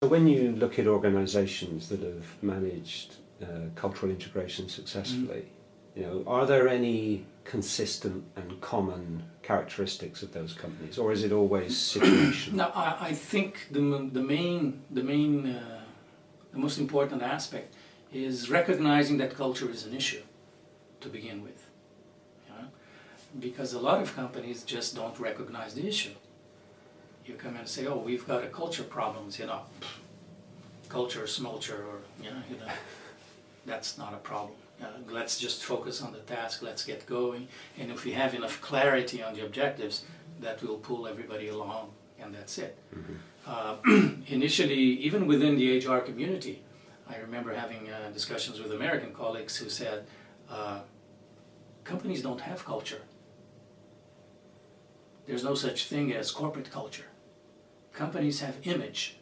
when you look at organisations that have managed cultural integration successfully, you know, are there any consistent and common characteristics of those companies, or is it always situational? No, I think the most important aspect is recognizing that culture is an issue to begin with. You know? Because a lot of companies just don't recognize the issue. You come in and say, oh, we've got a culture problems, you know, culture, smulture, or, you know, that's not a problem. Let's just focus on the task, let's get going, and if we have enough clarity on the objectives, that will pull everybody along, and that's it. Initially, even within the HR community, I remember having discussions with American colleagues who said, companies don't have culture. There's no such thing as corporate culture. Companies have image,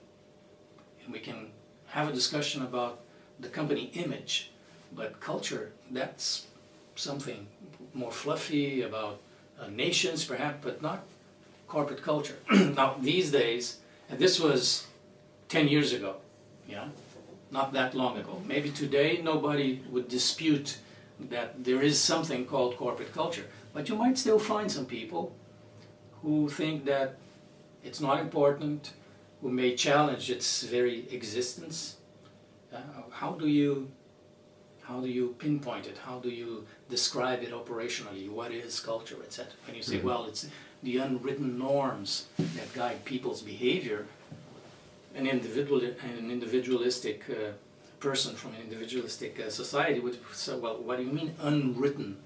and we can have a discussion about the company image, but culture, that's something more fluffy about nations perhaps, but not corporate culture. Now these days, and this was 10 years ago, yeah, not that long ago. Maybe today nobody would dispute that there is something called corporate culture, but you might still find some people who think that it's not important, who may challenge its very existence. How do you pinpoint it? How do you describe it operationally? What is culture, etc.? When you say, well, it's the unwritten norms that guide people's behavior, an individualistic person from an individualistic society would say, well, what do you mean unwritten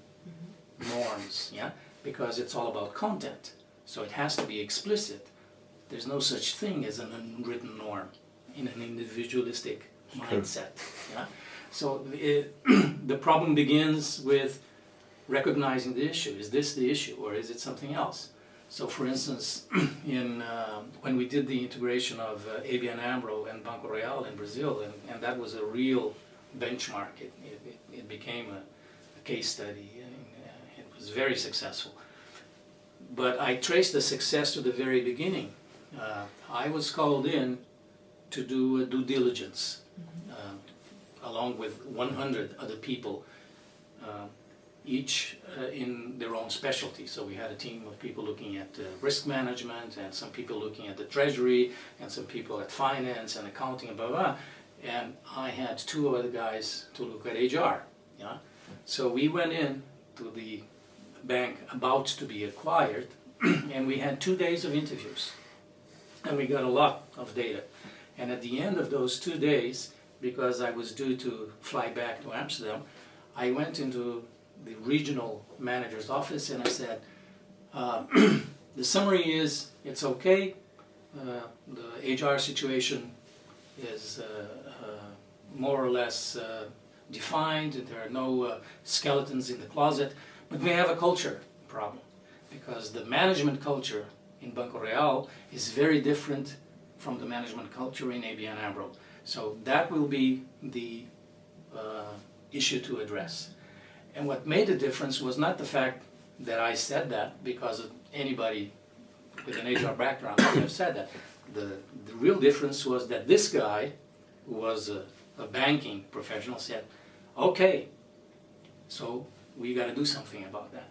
norms? Yeah, because it's all about content, so it has to be explicit. There's no such thing as an unwritten norm in an individualistic mindset. Yeah? So the problem begins with recognizing the issue. Is this the issue, or is it something else? So for instance, when we did the integration of ABN AMRO and Banco Real in Brazil, and that was a real benchmark, it became a case study, and it was very successful. But I traced the success to the very beginning. I was called in to do a due diligence along with 100 other people, each in their own specialty. So we had a team of people looking at risk management, and some people looking at the treasury, and some people at finance and accounting, and blah, blah, blah. And I had 2 other guys to look at HR. Yeah? So we went in to the bank about to be acquired, and we had 2 days of interviews. And we got a lot of data. And at the end of those 2 days, because I was due to fly back to Amsterdam, I went into the regional manager's office and I said, the summary is, it's okay, the HR situation is more or less defined, there are no skeletons in the closet, but we have a culture problem, because the management culture in Banco Real is very different from the management culture in ABN AMRO. So that will be the issue to address. And what made the difference was not the fact that I said that, because anybody with an HR background would have said that. The real difference was that this guy, who was a banking professional, said, okay, so we got to do something about that.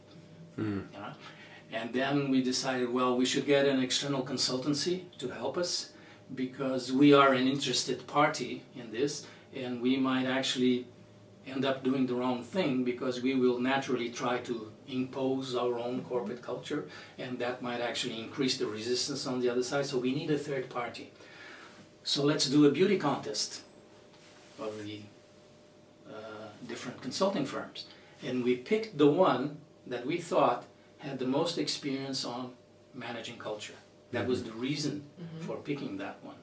You know? And then we decided, well, we should get an external consultancy to help us, because we are an interested party in this, and we might actually end up doing the wrong thing, because we will naturally try to impose our own corporate culture, and that might actually increase the resistance on the other side. So we need a third party. So let's do a beauty contest of the different consulting firms. And we picked the one that we thought had the most experience on managing culture. That was the reason for picking that one.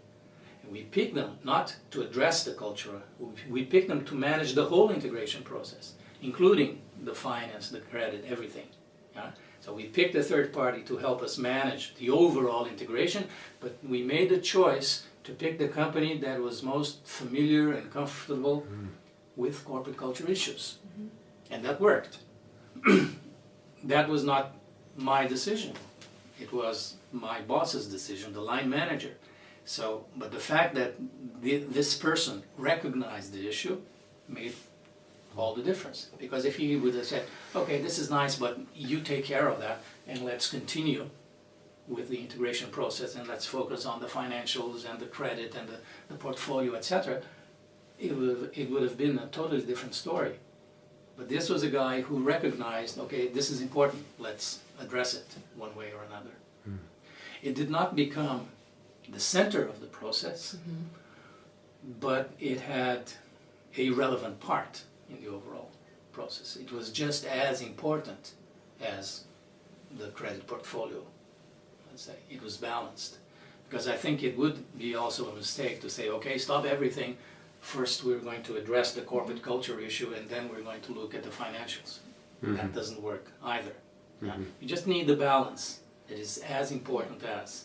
And we picked them not to address the culture, we picked them to manage the whole integration process, including the finance, the credit, everything. Yeah? So we picked a third party to help us manage the overall integration, but we made the choice to pick the company that was most familiar and comfortable with corporate culture issues. And that worked. That was not my decision. It was my boss's decision, the line manager. So, but the fact that this person recognized the issue made all the difference. Because if he would have said, okay, this is nice, but you take care of that, and let's continue with the integration process, and let's focus on the financials and the credit and the portfolio, etc., it would have been a totally different story. But this was a guy who recognized, okay, this is important, let's address it one way or another. It did not become the center of the process, but it had a relevant part in the overall process. It was just as important as the credit portfolio, let's say. It was balanced. Because I think it would be also a mistake to say, okay, stop everything. First we're going to address the corporate culture issue, and then we're going to look at the financials. That doesn't work either. You just need the balance. It is as important as